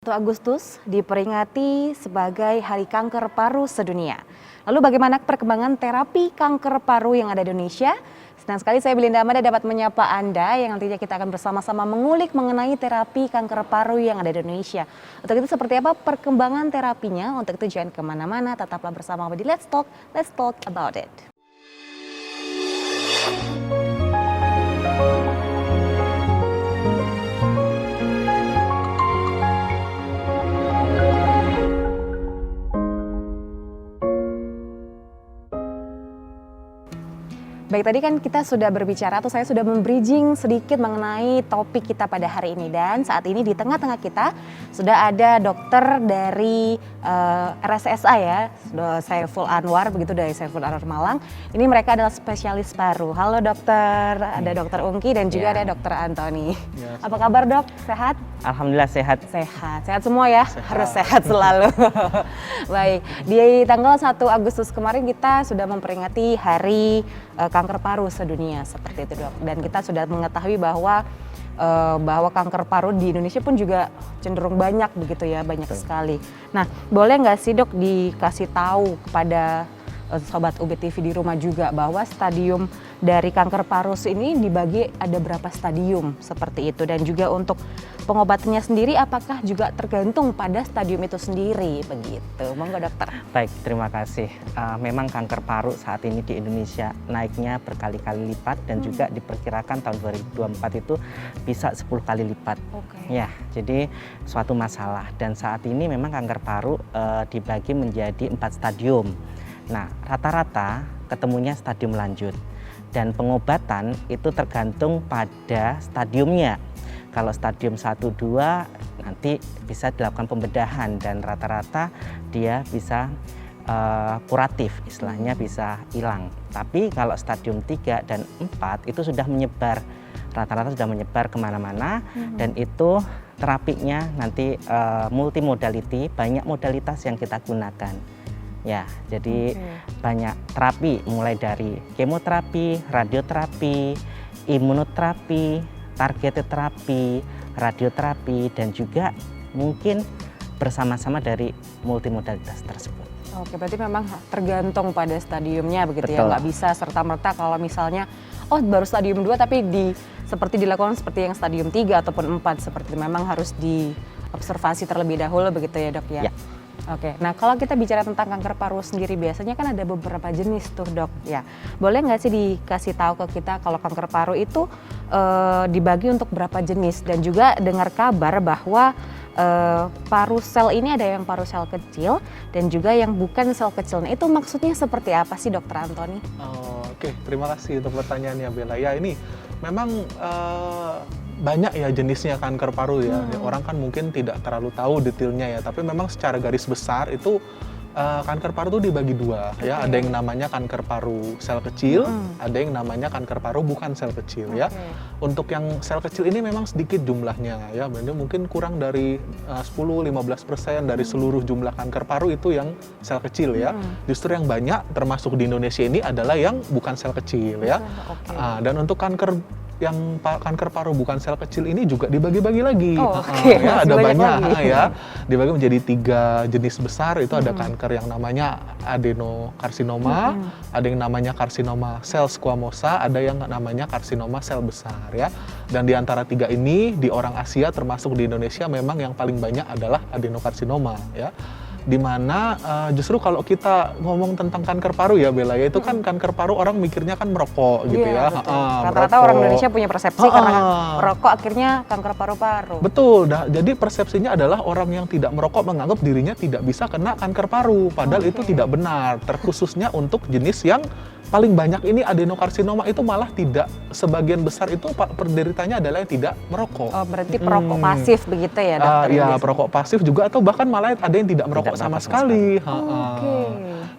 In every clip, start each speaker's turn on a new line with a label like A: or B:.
A: 1 Agustus diperingati sebagai Hari Kanker Paru Sedunia. Lalu bagaimana perkembangan terapi kanker paru yang ada di Indonesia? Senang sekali saya Belinda Amanda dapat menyapa Anda yang nantinya kita akan bersama-sama mengulik mengenai terapi kanker paru yang ada di Indonesia. Untuk itu seperti apa perkembangan terapinya? Untuk itu jangan kemana-mana, tetaplah bersama kami di Let's Talk about it. Baik, tadi kan kita sudah berbicara atau saya sudah membridging sedikit mengenai topik kita pada hari ini. Dan saat ini di tengah-tengah kita sudah ada dokter dari RSSA ya, Saiful Anwar, begitu dari Saiful Anwar Malang. Ini mereka adalah spesialis paru. Halo dokter, ada dokter Ungki dan juga ada dokter Antoni. Ya, apa kabar dok? Sehat?
B: Alhamdulillah sehat.
A: Sehat semua ya, harus sehat selalu. Baik, di tanggal 1 Agustus kemarin kita sudah memperingati Hari Kanker Paru Sedunia seperti itu dok. Dan kita sudah mengetahui bahwa kanker paru di Indonesia pun juga cenderung banyak begitu ya, banyak sekali. Nah, boleh nggak sih dok dikasih tahu kepada sobat UBTV di rumah juga bahwa stadium dari kanker paru ini dibagi ada berapa stadium seperti itu, dan juga untuk pengobatannya sendiri apakah juga tergantung pada stadium itu sendiri begitu. Monggo dokter.
B: Baik, terima kasih. Memang kanker paru saat ini di Indonesia naiknya berkali-kali lipat dan juga diperkirakan tahun 2024 itu bisa 10 kali lipat. Ya, jadi suatu masalah, dan saat ini memang kanker paru dibagi menjadi 4 stadium. Nah, rata-rata ketemunya stadium lanjut, dan pengobatan itu tergantung pada stadiumnya. Kalau stadium 1, 2 nanti bisa dilakukan pembedahan dan rata-rata dia bisa kuratif, istilahnya bisa hilang. Tapi kalau stadium 3 dan 4 itu sudah menyebar, rata-rata sudah menyebar kemana-mana, dan itu terapinya nanti multimodality, banyak modalitas yang kita gunakan. Ya, jadi banyak terapi mulai dari kemoterapi, radioterapi, imunoterapi, targeted terapi, radioterapi, dan juga mungkin bersama-sama dari multimodalitas tersebut.
A: Oke, berarti memang tergantung pada stadiumnya begitu.
B: Betul.
A: Ya, nggak bisa serta-merta kalau misalnya baru stadium 2 tapi seperti dilakukan seperti yang stadium 3 ataupun 4 seperti itu. Memang harus diobservasi terlebih dahulu begitu ya dok ya. Oke, nah kalau kita bicara tentang kanker paru sendiri biasanya kan ada beberapa jenis tuh dok ya. Boleh nggak sih dikasih tahu ke kita kalau kanker paru itu dibagi untuk berapa jenis, dan juga dengar kabar bahwa paru sel ini ada yang paru sel kecil dan juga yang bukan sel kecil. Nah, itu maksudnya seperti apa sih dokter Antoni?
C: Oke, terima kasih untuk pertanyaannya Bella. Ya, ini memang banyak ya jenisnya kanker paru ya. Orang kan mungkin tidak terlalu tahu detailnya ya, tapi memang secara garis besar itu kanker paru itu dibagi 2 ya. Ada yang namanya kanker paru sel kecil, ada yang namanya kanker paru bukan sel kecil ya. Untuk yang sel kecil ini memang sedikit jumlahnya ya, mungkin kurang dari 10-15% dari seluruh jumlah kanker paru itu yang sel kecil ya. Justru yang banyak termasuk di Indonesia ini adalah yang bukan sel kecil ya. Dan untuk kanker paru bukan sel kecil ini juga dibagi-bagi lagi. Ya, ada banyak ya. Dibagi menjadi 3 jenis besar. Itu ada kanker yang namanya adenokarsinoma, ada yang namanya karsinoma sel squamosa, ada yang namanya karsinoma sel besar ya. Dan di antara 3 ini di orang Asia termasuk di Indonesia memang yang paling banyak adalah adenokarsinoma ya. Dimana justru kalau kita ngomong tentang kanker paru ya Bella ya, itu kan kanker paru orang mikirnya kan merokok gitu ya.
A: Rata-rata orang Indonesia punya persepsi karena merokok akhirnya kanker paru-paru.
C: Betul, jadi persepsinya adalah orang yang tidak merokok menganggap dirinya tidak bisa kena kanker paru, padahal itu tidak benar. Terkhususnya untuk jenis yang paling banyak ini adenokarsinoma itu malah tidak, sebagian besar itu penderitanya adalah yang tidak merokok.
A: Berarti perokok pasif begitu ya dokter?
C: Iya, perokok pasif juga, atau bahkan malah ada yang tidak merokok sama sekali.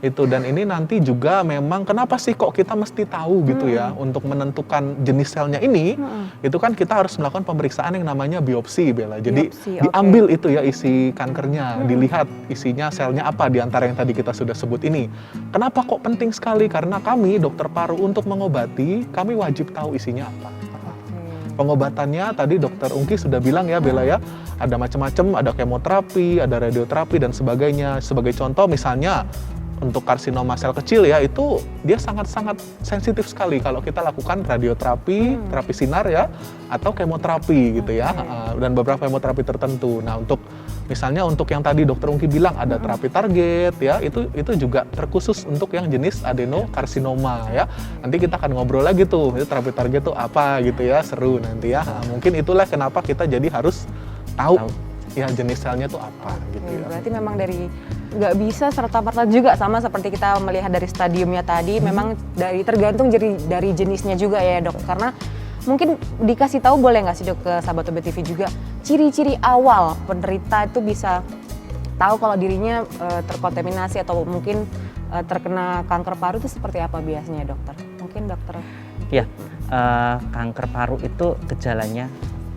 C: Itu, dan ini nanti juga memang kenapa sih kok kita mesti tahu gitu ya, untuk menentukan jenis selnya ini, itu kan kita harus melakukan pemeriksaan yang namanya biopsi Bella. Jadi diambil itu ya isi kankernya, dilihat isinya selnya apa di antara yang tadi kita sudah sebut ini. Kenapa kok penting sekali? Karena kami dokter paru untuk mengobati, kami wajib tahu isinya apa. Pengobatannya tadi Dokter Ungki sudah bilang ya Bella ya, ada macam-macam, ada kemoterapi, ada radioterapi dan sebagainya. Sebagai contoh misalnya untuk karsinoma sel kecil ya, itu dia sangat-sangat sensitif sekali kalau kita lakukan radioterapi, terapi sinar ya, atau kemoterapi gitu ya, dan beberapa kemoterapi tertentu. Nah misalnya untuk yang tadi Dokter Ungki bilang ada terapi target ya, itu juga terkhusus untuk yang jenis adenokarsinoma ya. Nanti kita akan ngobrol lagi tuh, itu terapi target tuh apa gitu ya, seru nanti ya. Mungkin itulah kenapa kita jadi harus tahu ya jenis selnya tuh apa gitu ya.
A: Berarti memang dari nggak bisa serta-merta juga sama seperti kita melihat dari stadiumnya tadi, memang tergantung dari jenisnya juga ya dok. Karena mungkin dikasih tahu boleh nggak sih dok ke sahabat Obe TV juga ciri-ciri awal penderita itu bisa tahu kalau dirinya terkontaminasi atau mungkin terkena kanker paru itu seperti apa biasanya dokter? Mungkin dokter?
B: Ya, kanker paru itu gejalanya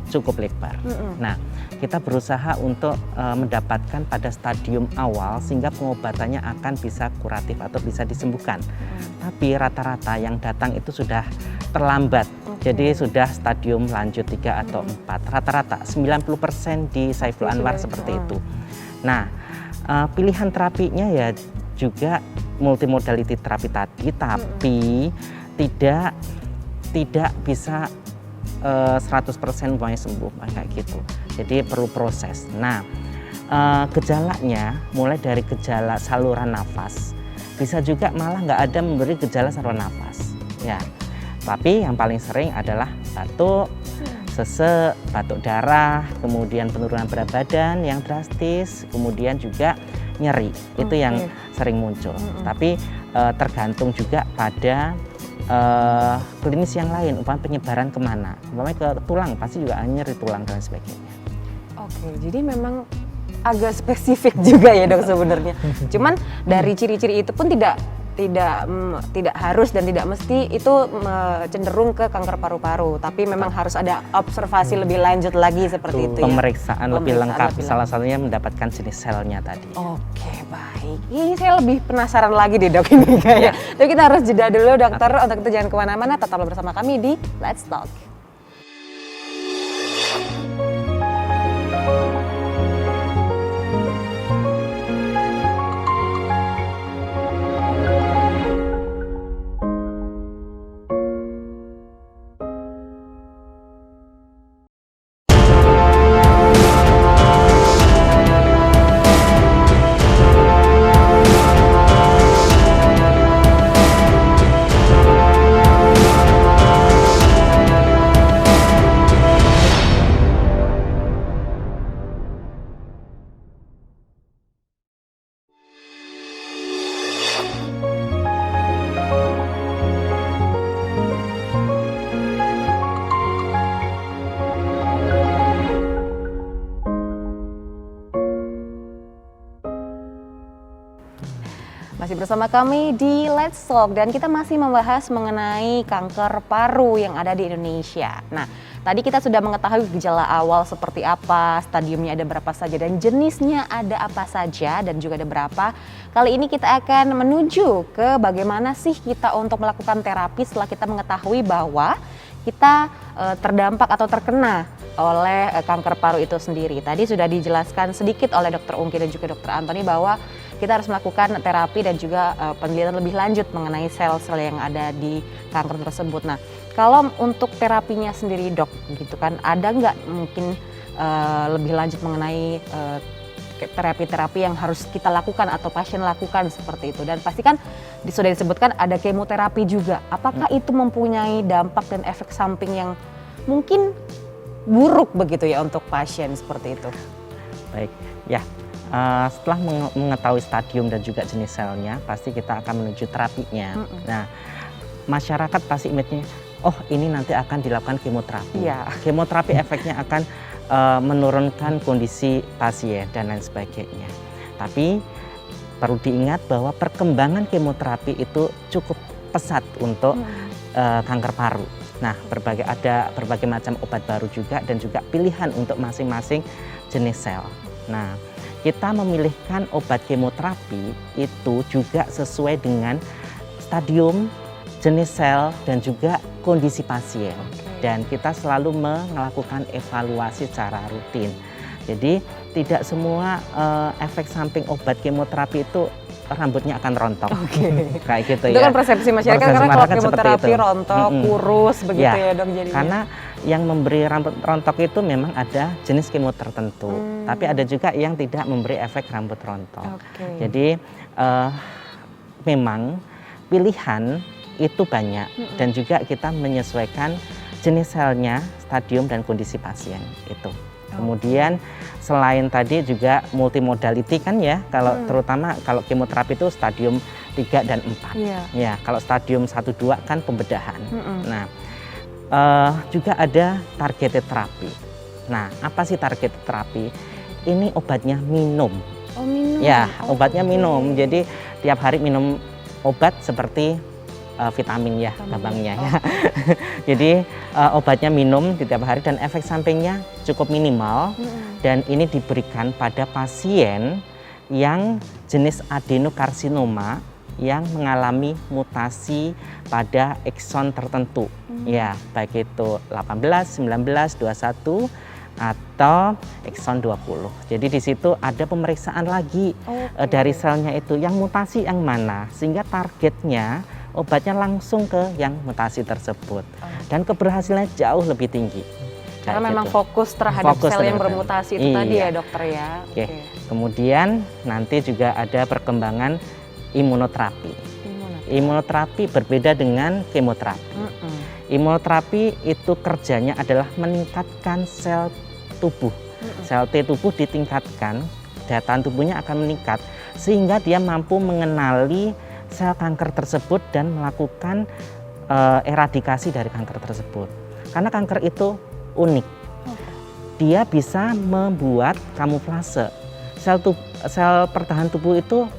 B: cukup lebar. Nah, kita berusaha untuk mendapatkan pada stadium awal sehingga pengobatannya akan bisa kuratif atau bisa disembuhkan. Tapi rata-rata yang datang itu sudah terlambat. Jadi sudah stadium lanjut 3 atau 4. Rata-rata 90% di Saiful Anwar seperti itu. Nah, pilihan terapinya ya juga multimodality terapi tadi, tapi tidak bisa 100% semuanya sembuh kayak gitu. Jadi perlu proses. Nah, gejalanya mulai dari gejala saluran nafas, bisa juga malah nggak ada memberi gejala saluran nafas. Ya, tapi yang paling sering adalah batuk, sesek, batuk darah, kemudian penurunan berat badan yang drastis, kemudian juga nyeri. Itu yang sering muncul. Tapi tergantung juga pada klinis yang lain, umpamanya penyebaran kemana, umpamanya ke tulang pasti juga nyeri tulang dan sebagainya. Oke,
A: jadi memang agak spesifik juga ya dok sebenarnya. Cuman dari ciri-ciri itu pun tidak harus dan tidak mesti itu cenderung ke kanker paru-paru, tapi memang harus ada observasi lebih lanjut lagi seperti itu ya.
B: Pemeriksaan lebih lengkap, salah satunya mendapatkan jenis selnya tadi.
A: Oke, baik. Ini saya lebih penasaran lagi deh dok ini kayak. Tapi kita harus jeda dulu dokter, untuk itu jangan kemana-mana, tetaplah bersama kami di Let's Talk. Masih bersama kami di Let's Talk dan kita masih membahas mengenai kanker paru yang ada di Indonesia. Nah, tadi kita sudah mengetahui gejala awal seperti apa, stadiumnya ada berapa saja dan jenisnya ada apa saja dan juga ada berapa. Kali ini kita akan menuju ke bagaimana sih kita untuk melakukan terapi setelah kita mengetahui bahwa kita terdampak atau terkena oleh kanker paru itu sendiri. Tadi sudah dijelaskan sedikit oleh Dr. Ungki dan juga Dr. Antoni bahwa kita harus melakukan terapi dan juga penelitian lebih lanjut mengenai sel-sel yang ada di kanker tersebut. Nah, kalau untuk terapinya sendiri dok, gitu kan, ada nggak mungkin lebih lanjut mengenai terapi-terapi yang harus kita lakukan atau pasien lakukan seperti itu? Dan pasti kan sudah disebutkan ada kemoterapi juga. Apakah itu mempunyai dampak dan efek samping yang mungkin buruk begitu ya untuk pasien seperti itu?
B: Baik, ya. Setelah mengetahui stadium dan juga jenis selnya, pasti kita akan menuju terapinya. Nah, masyarakat pasti image-nya, oh ini nanti akan dilakukan kemoterapi.
A: Ya.
B: Kemoterapi efeknya akan menurunkan kondisi pasien dan lain sebagainya. Tapi perlu diingat bahwa perkembangan kemoterapi itu cukup pesat untuk kanker paru. Nah, ada berbagai macam obat baru juga dan juga pilihan untuk masing-masing jenis sel. Nah, kita memilihkan obat kemoterapi itu juga sesuai dengan stadium, jenis sel, dan juga kondisi pasien. dan kita selalu melakukan evaluasi secara rutin. Jadi tidak semua efek samping obat kemoterapi itu rambutnya akan rontok. Kayak gitu
A: Itu
B: ya.
A: kan persepsi masyarakat,
B: Persepsi
A: karena kalau
B: masyarakat seperti
A: kemoterapi
B: itu.
A: rontok, kurus begitu ya dok jadinya.
B: Karena yang memberi rambut rontok itu memang ada jenis kemo tertentu, tapi ada juga yang tidak memberi efek rambut rontok. Jadi memang pilihan itu banyak dan juga kita menyesuaikan jenis selnya, stadium dan kondisi pasien itu. Kemudian selain tadi juga multimodality kan ya, kalau terutama kalau kemoterapi itu stadium 3 dan 4. Ya, kalau stadium 1 2 kan pembedahan. Nah, juga ada targeted terapi. Nah, apa sih targeted terapi? Ini obatnya minum.
A: Oh, minum.
B: Ya, obatnya minum. Jadi tiap hari minum obat seperti vitamin ya, gampangnya ya. Jadi obatnya minum di tiap hari dan efek sampingnya cukup minimal dan ini diberikan pada pasien yang jenis adenokarsinoma yang mengalami mutasi pada ekson tertentu. Ya, baik itu 18, 19, 21 atau ekson 20. Jadi di situ ada pemeriksaan lagi dari selnya itu yang mutasi yang mana sehingga targetnya obatnya langsung ke yang mutasi tersebut dan keberhasilannya jauh lebih tinggi.
A: Karena memang fokus terhadap sel yang bermutasi itu tadi ya dokter ya.
B: Kemudian nanti juga ada perkembangan imunoterapi. Imunoterapi berbeda dengan kemoterapi. Imunoterapi itu kerjanya adalah meningkatkan sel tubuh. Sel T tubuh ditingkatkan, daya tahan tubuhnya akan meningkat sehingga dia mampu mengenali sel kanker tersebut dan melakukan eradikasi dari kanker tersebut. Karena kanker itu unik. Dia bisa membuat kamuflase. Sel pertahanan tubuh itu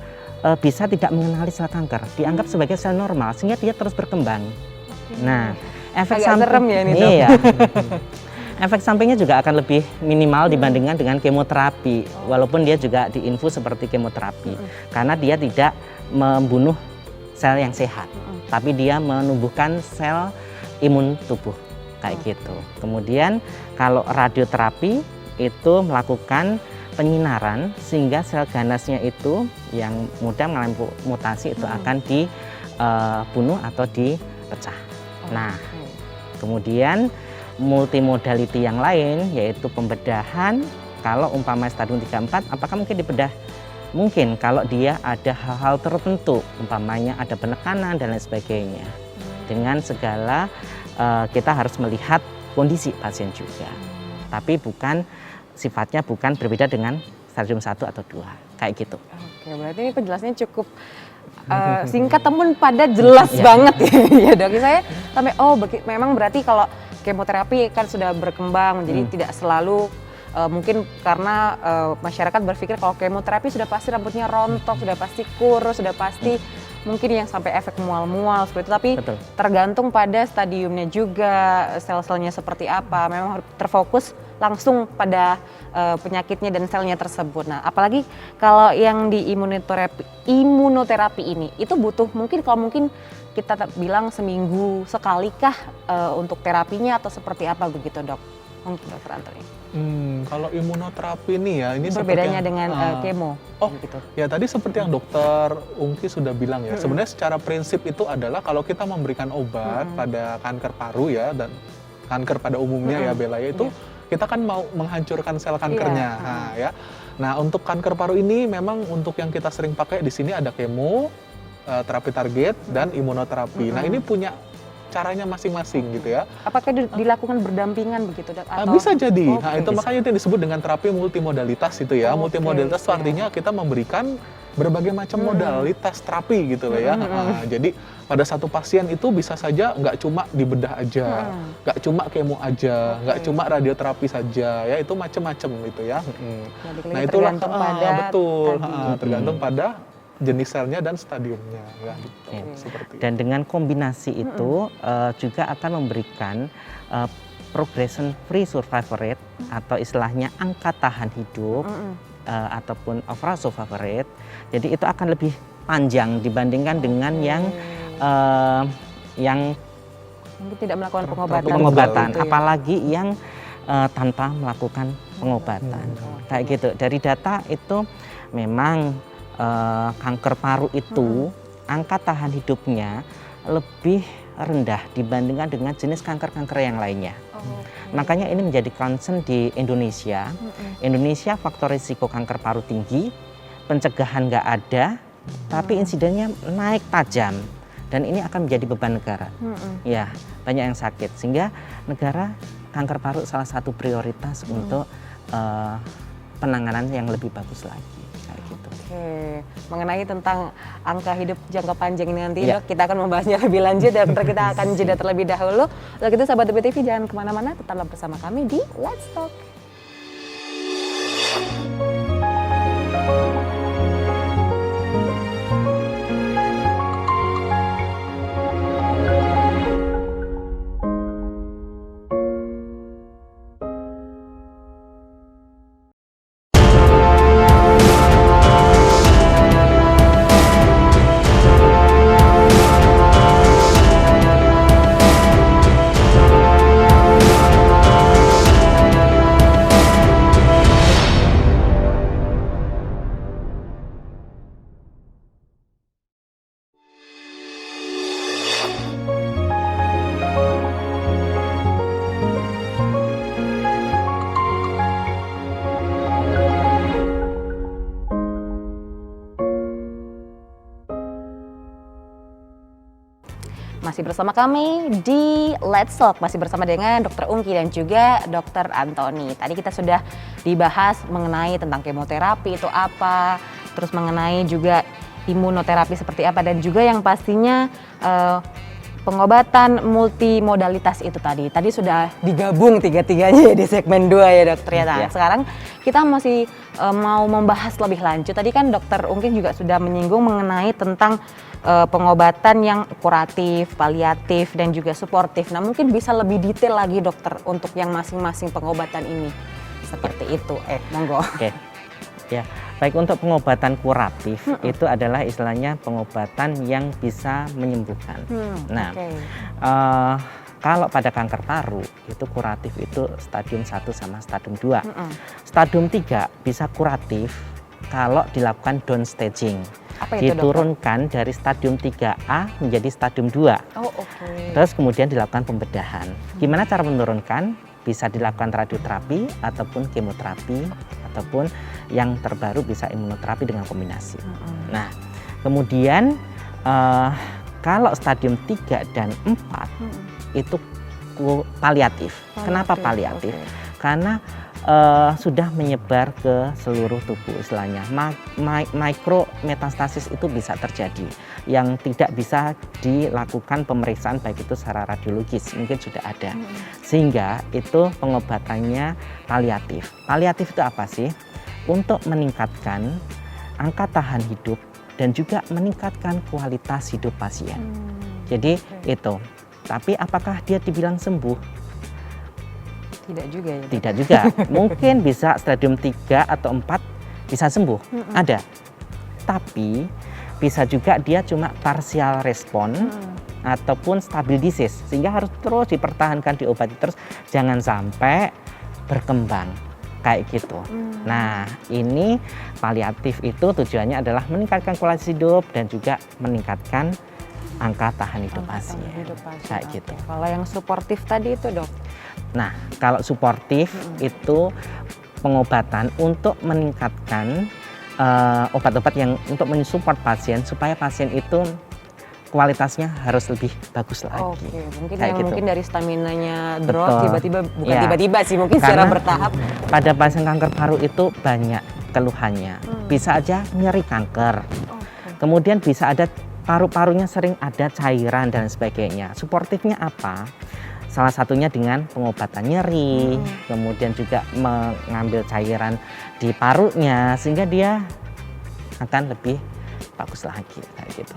B: bisa tidak mengenali sel kanker, dianggap sebagai sel normal sehingga dia terus berkembang. Nah, efek samping
A: ya ini
B: iya. Efek sampingnya juga akan lebih minimal dibandingkan dengan kemoterapi, walaupun dia juga diinfus seperti kemoterapi, karena dia tidak membunuh sel yang sehat, tapi dia menumbuhkan sel imun tubuh kayak gitu. Kemudian kalau radioterapi itu melakukan penyinaran sehingga sel ganasnya itu yang mudah mengalami mutasi itu akan dibunuh atau dipecah. Nah, kemudian multimodality yang lain yaitu pembedahan. Kalau umpama stadium 3-4 apakah mungkin dibedah? Mungkin kalau dia ada hal-hal tertentu, umpamanya ada penekanan dan lain sebagainya. Dengan segala kita harus melihat kondisi pasien juga. Tapi sifatnya bukan berbeda dengan stadium 1 atau 2, kayak gitu.
A: Oke, berarti ini penjelasannya cukup singkat namun padat jelas banget ya dok. Saya sampai memang berarti kalau kemoterapi kan sudah berkembang, jadi tidak selalu mungkin karena masyarakat berpikir kalau kemoterapi sudah pasti rambutnya rontok, sudah pasti kurus, sudah pasti mungkin yang sampai efek mual-mual seperti itu. Tapi tergantung pada stadiumnya juga, sel-selnya seperti apa. Memang harus terfokus langsung pada penyakitnya dan selnya tersebut. Nah, apalagi kalau yang di imunoterapi ini, itu butuh kalau mungkin kita bilang seminggu sekali kah untuk terapinya atau seperti apa begitu dok? Mungkin dokter Antoni.
C: Kalau imunoterapi ini ya, ini
A: berbedanya dengan kemo.
C: Gitu. Ya tadi seperti yang dokter Ungki sudah bilang ya, sebenarnya secara prinsip itu adalah kalau kita memberikan obat pada kanker paru ya, dan kanker pada umumnya ya Bella ya, itu kita kan mau menghancurkan sel kankernya. Nah, untuk kanker paru ini memang untuk yang kita sering pakai di sini ada kemo, terapi target dan imunoterapi. Nah, ini punya caranya masing-masing gitu ya.
A: Apakah dilakukan berdampingan begitu dok?
C: Bisa jadi. Itu makanya itu disebut dengan terapi multimodalitas itu ya. Multimodalitas itu artinya kita memberikan berbagai macam modalitas terapi gitu loh ya. Jadi pada satu pasien itu bisa saja nggak cuma dibedah aja, nggak cuma kemo aja, nggak cuma radioterapi saja ya, itu macam-macam gitu ya. Nah itulah tergantung pada jenis selnya dan stadiumnya ya, gitu. Seperti
B: dan dengan kombinasi itu juga akan memberikan progression free survival rate atau istilahnya angka tahan hidup ataupun overall survival rate. Jadi itu akan lebih panjang dibandingkan dengan yang
A: Mungkin tidak melakukan pengobatan.
B: Pengobatan,
A: gitu ya.
B: apalagi yang tanpa melakukan pengobatan. Kayak gitu. Dari data itu memang kanker paru itu angka tahan hidupnya lebih rendah dibandingkan dengan jenis kanker-kanker yang lainnya. Makanya ini menjadi concern di Indonesia. Indonesia faktor risiko kanker paru tinggi, pencegahan nggak ada, tapi insidennya naik tajam. Dan ini akan menjadi beban negara. Ya, banyak yang sakit. Sehingga negara kanker paru salah satu prioritas untuk penanganan yang lebih bagus lagi. Kayak gitu.
A: Oke, mengenai tentang angka hidup jangka panjang ini nanti
B: Ya.
A: Dok, kita akan membahasnya lebih lanjut dan kita akan jeda terlebih dahulu. Untuk itu sahabat BTV jangan kemana-mana, tetaplah bersama kami di Let's Talk. Masih bersama kami di Let's Talk, masih bersama dengan Dr. Ungki dan juga Dr. Antoni. Tadi kita sudah dibahas mengenai tentang kemoterapi itu apa, terus mengenai juga imunoterapi seperti apa, dan juga yang pastinya pengobatan multimodalitas itu tadi. Tadi sudah digabung tiga-tiganya di segmen 2 ya dokter ya. Nah, sekarang kita masih mau membahas lebih lanjut. Tadi kan Dr. Ungki juga sudah menyinggung mengenai tentang pengobatan yang kuratif, paliatif, dan juga suportif. Nah, mungkin bisa lebih detail lagi dokter untuk yang masing-masing pengobatan ini. Seperti itu. Monggo.
B: Oke. Ya, baik, untuk pengobatan kuratif itu adalah istilahnya pengobatan yang bisa menyembuhkan. Nah, kalau pada kanker paru itu kuratif itu stadium 1 sama stadium 2. Stadium 3 bisa kuratif kalau dilakukan downstaging.
A: Apa itu,
B: diturunkan dari stadium 3A menjadi stadium 2. Terus kemudian dilakukan pembedahan. Gimana cara menurunkan? Bisa dilakukan radioterapi ataupun kemoterapi ataupun yang terbaru bisa imunoterapi dengan kombinasi. Nah, kemudian kalau stadium 3 dan 4 itu paliatif. Kenapa paliatif? Karena sudah menyebar ke seluruh tubuh istilahnya. Mikrometastasis itu bisa terjadi yang tidak bisa dilakukan pemeriksaan baik itu secara radiologis, mungkin sudah ada. Sehingga itu pengobatannya paliatif. Paliatif itu apa sih? Untuk meningkatkan angka tahan hidup dan juga meningkatkan kualitas hidup pasien. Jadi itu. Tapi apakah dia dibilang sembuh?
A: Tidak juga ya?
B: Tidak juga. Mungkin bisa stadium 3 atau 4 bisa sembuh. Ada. Tapi bisa juga dia cuma partial respon ataupun stabil disease. Sehingga harus terus dipertahankan, diobati terus. Jangan sampai berkembang. Kayak gitu. Nah, ini paliatif itu tujuannya adalah meningkatkan kualitas hidup dan juga meningkatkan angka tahan hidup pasien. Kayak gitu.
A: Kalau yang suportif tadi itu dok?
B: Nah, kalau suportif itu pengobatan untuk meningkatkan obat-obat yang untuk mensupport pasien supaya pasien itu kualitasnya harus lebih bagus lagi.
A: Mungkin
B: kayak
A: yang
B: gitu.
A: Mungkin dari staminanya drop tiba-tiba, bukan
B: Ya.
A: tiba-tiba sih, mungkin secara bertahap.
B: Pada pasien kanker paru itu banyak keluhannya. Bisa aja nyeri kanker. Kemudian bisa ada paru-parunya sering ada cairan dan sebagainya. Suportifnya apa? Salah satunya dengan pengobatan nyeri, kemudian juga mengambil cairan di parunya sehingga dia akan lebih bagus lagi kayak gitu.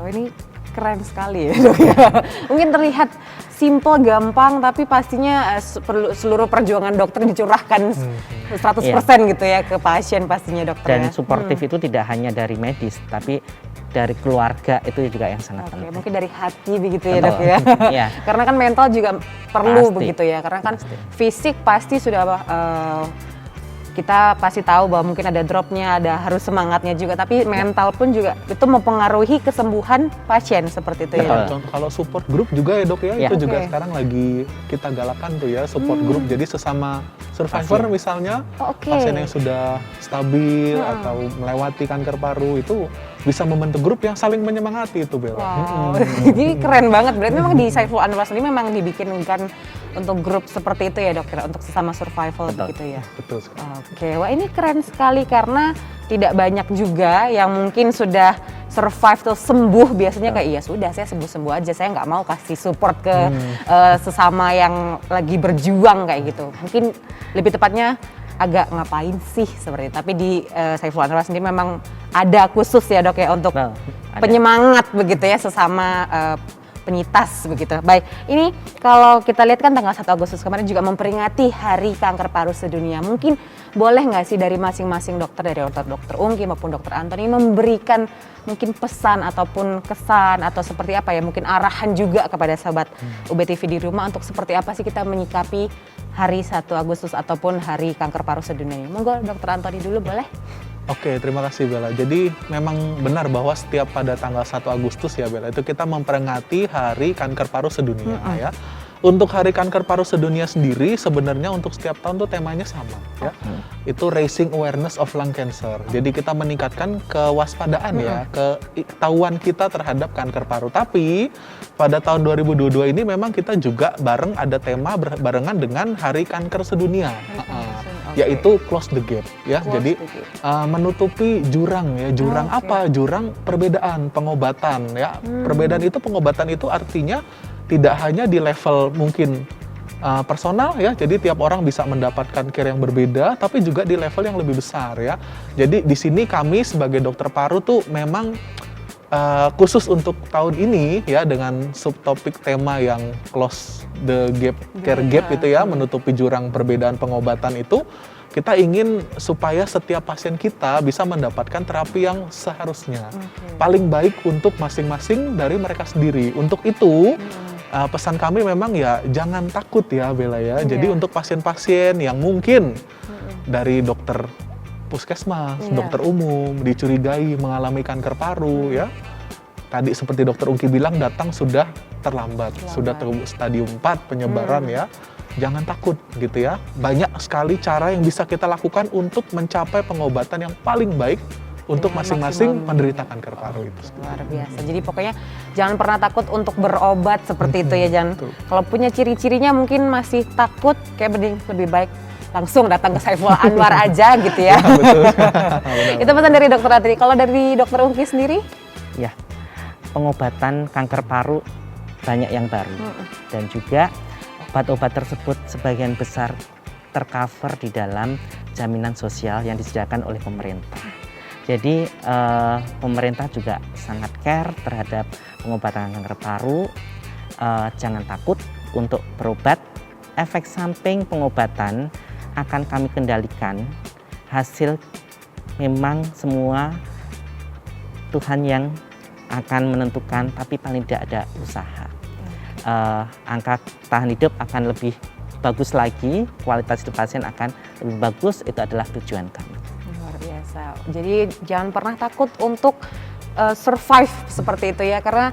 A: Ini keren sekali ya dok. Mungkin terlihat simple, gampang, tapi pastinya perlu seluruh perjuangan dokter dicurahkan 100% gitu ya ke pasien pastinya dokter.
B: Dan suportif itu tidak hanya dari medis, tapi dari keluarga itu juga yang sangat penting.
A: Mungkin dari hati begitu ya,
B: Betul.
A: Dok ya.
B: Iya.
A: Karena kan mental juga perlu
B: Pasti.
A: begitu ya. Karena kan
B: Pasti.
A: fisik pasti sudah kita pasti tahu bahwa mungkin ada dropnya, ada harus semangatnya juga, tapi mental pun juga itu mempengaruhi kesembuhan pasien seperti itu ya.
B: Betul.
C: Contoh kalau support group juga ya dok ya,
B: Ya.
C: itu juga
A: Oke.
C: sekarang lagi kita galakan tuh ya support group. Jadi sesama survivor misalnya
A: Oke.
C: pasien yang sudah stabil atau melewati kanker paru itu bisa membentuk grup yang saling menyemangati itu Bella.
A: Wow, jadi keren banget. Berarti memang di Saiful Anwar sendiri memang dibikinkan untuk grup seperti itu ya dok, untuk sesama survival
B: Betul.
A: begitu ya.
C: Betul sekali.
A: Oke, wah ini keren sekali karena tidak banyak juga yang mungkin sudah survive atau sembuh. Biasanya kayak iya sudah saya sembuh-sembuh aja, saya nggak mau kasih support ke sesama yang lagi berjuang kayak gitu. Mungkin lebih tepatnya agak ngapain sih seperti itu. Tapi di Saiful Anwar sendiri memang ada khusus ya dok ya untuk
B: Betul, ada.
A: penyemangat begitu ya sesama penyintas begitu. Baik, ini kalau kita lihat kan tanggal 1 Agustus kemarin juga memperingati Hari Kanker Paru Sedunia. Mungkin boleh nggak sih dari masing-masing dokter, dari dokter Ungki maupun dokter Antoni memberikan mungkin pesan ataupun kesan atau seperti apa ya, mungkin arahan juga kepada sahabat UBTV di rumah untuk seperti apa sih kita menyikapi Hari 1 Agustus ataupun Hari Kanker Paru Sedunia. Monggo dokter Antoni dulu boleh?
C: Oke, terima kasih Bella. Jadi memang benar bahwa setiap pada tanggal 1 Agustus ya Bella, itu kita memperingati Hari Kanker Paru Sedunia ya. Untuk Hari Kanker Paru Sedunia sendiri sebenarnya untuk setiap tahun tuh temanya sama ya. Itu Raising Awareness of Lung Cancer. Jadi kita meningkatkan kewaspadaan ya, ketahuan kita terhadap kanker paru. Tapi pada tahun 2022 ini memang kita juga ada tema barengan dengan Hari Kanker Sedunia. Yaitu Close the Gap ya. Jadi menutupi jurang ya. Jurang apa? Jurang perbedaan pengobatan ya. Perbedaan itu pengobatan itu artinya tidak hanya di level mungkin personal ya, jadi tiap orang bisa mendapatkan care yang berbeda, tapi juga di level yang lebih besar ya. Jadi di sini kami sebagai dokter paru tuh memang khusus untuk tahun ini ya dengan subtopik tema yang Close the Gap, Care Gap itu ya, menutupi jurang perbedaan pengobatan itu. Kita ingin supaya setiap pasien kita bisa mendapatkan terapi yang seharusnya paling baik untuk masing-masing dari mereka sendiri. Untuk itu pesan kami memang ya jangan takut ya Bella ya. Jadi untuk pasien-pasien yang mungkin dari dokter puskesmas, dokter umum dicurigai mengalami kanker paru ya. Tadi seperti dokter Ungki bilang datang sudah terlambat. Sudah stadium 4 penyebaran ya. Jangan takut gitu ya. Banyak sekali cara yang bisa kita lakukan untuk mencapai pengobatan yang paling baik untuk masing-masing penderita kanker paru itu.
A: Luar biasa. Jadi pokoknya jangan pernah takut untuk berobat seperti itu ya. Jangan. Kalau punya ciri-cirinya mungkin masih takut, kayak lebih baik langsung datang ke Saiful Anwar aja gitu ya.
C: Betul.
A: Itu pesan dari dokter Atri. Kalau dari dokter Ungki sendiri?
B: Ya, pengobatan kanker paru banyak yang baru dan juga obat-obat tersebut sebagian besar tercover di dalam jaminan sosial yang disediakan oleh pemerintah. Jadi pemerintah juga sangat care terhadap pengobatan kanker paru. Jangan takut untuk berobat. Efek samping pengobatan akan kami kendalikan. Hasil memang semua Tuhan yang akan menentukan, tapi paling tidak ada usaha. Angka tahan hidup akan lebih bagus lagi, kualitas hidup pasien akan lebih bagus, itu adalah tujuan kami.
A: Luar biasa. Jadi jangan pernah takut untuk survive seperti itu ya, karena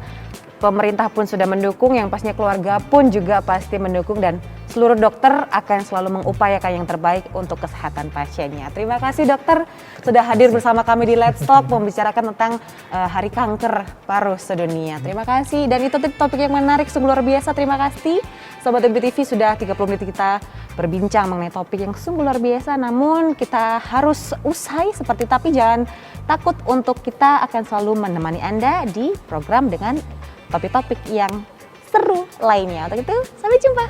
A: pemerintah pun sudah mendukung, yang pastinya keluarga pun juga pasti mendukung, dan seluruh dokter akan selalu mengupayakan yang terbaik untuk kesehatan pasiennya. Terima kasih dokter sudah hadir bersama kami di Let's Talk membicarakan tentang Hari Kanker Paru Sedunia. Terima kasih, dan itu topik yang menarik, sungguh luar biasa. Terima kasih Sobat UBTV, sudah 30 menit kita berbincang mengenai topik yang sungguh luar biasa. Namun kita harus usai seperti, tapi jangan takut, untuk kita akan selalu menemani Anda di program dengan topik-topik yang seru lainnya. Untuk itu, sampai jumpa.